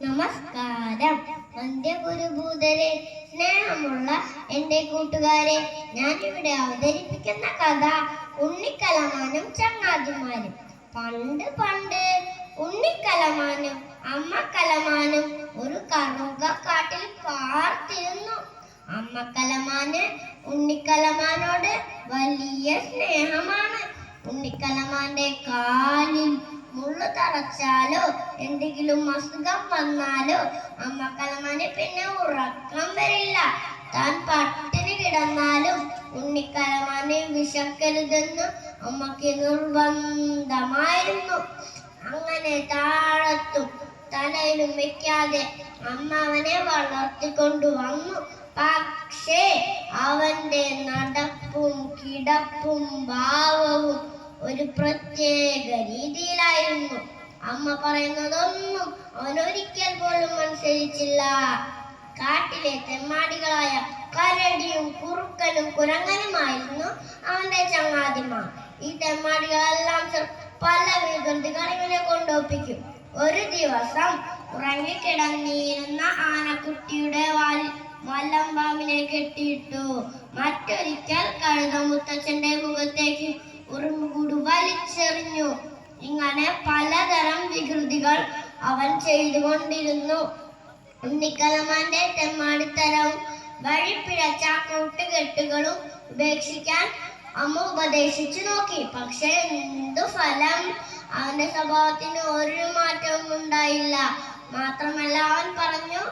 നമസ്കാരം. വന്ധ്യഗുരുഭൂതരെ, സ്നേഹമുള്ള എൻ്റെ കൂട്ടുകാരെ, ഞാനിവിടെ അവതരിപ്പിക്കുന്ന കഥ ഉണ്ണിക്കലമാനും ചങ്ങാതിമാരും. പണ്ട് പണ്ട് ഉണ്ണിക്കലമാനും അമ്മക്കലമാനും ഒരു കറുകക്കാട്ടിൽ പാർത്തിരുന്നു. അമ്മക്കലമാന് ഉണ്ണിക്കലമാനോട് വലിയ സ്നേഹമാണ്. ഉണ്ണിക്കലമാന്റെ കാലിൽ മുള്ളു തറച്ചാലോ എന്തെങ്കിലും അസുഖം വന്നാലോ അമ്മക്കലമാന് പിന്നെ ഉറക്കം വരില്ല. താൻ പട്ടിണി കിടന്നാലും ഉണ്ണിക്കലമാനെ വിശക്കരുതെന്ന് അമ്മക്ക് നിർബന്ധമായിരുന്നു. അങ്ങനെ താഴത്തും തലയിലും വെക്കാതെ അമ്മ അവനെ വളർത്തിക്കൊണ്ടുവന്നു. പക്ഷേ അവന്റെ നടപ്പും കിടപ്പും ഭാവവും ഒരു പ്രത്യേക രീതിയിലായിരുന്നു. അമ്മ പറയുന്നതൊന്നും അവൻ ഒരിക്കൽ പോലും അനുസരിച്ചില്ല. കാട്ടിലെ തെമ്മാടികളായ കരടിയും കുറുക്കനും കുരങ്ങനുമായിരുന്നു അവന്റെ ചങ്ങാതിമാർ. ഈ തെമ്മാടികളെല്ലാം പല വികൃതികൾ ഇവനെ കൊണ്ടൊപ്പിക്കും. ഒരു ദിവസം ഉറങ്ങിക്കിടന്നിരുന്ന ആനക്കുട്ടിയുടെ വല്ലമ്പാമ്പിനെ കെട്ടിയിട്ടു. മറ്റൊരിക്കൽ കഴുതമുത്തച്ഛന്റെ മുഖത്തേക്ക് ഉറുമ്പുകൂട് വലിച്ചെറിഞ്ഞു. ഇങ്ങനെ പലതരം വികൃതികൾ അവൻ ചെയ്തുകൊണ്ടിരുന്നു. ഉണ്ണിക്കലമാന്റെ തെമ്മാടിത്തരവും വഴിപ്പിഴച്ച കൂട്ടുകെട്ടുകളും ഉപേക്ഷിക്കാൻ അമ്മ ഉപദേശിച്ചു നോക്കി. പക്ഷെ എന്തു ഫലം? അവന്റെ സ്വഭാവത്തിന് ഒരു മാറ്റവും ഉണ്ടായില്ല. മാത്രമല്ല അവൻ പറഞ്ഞു,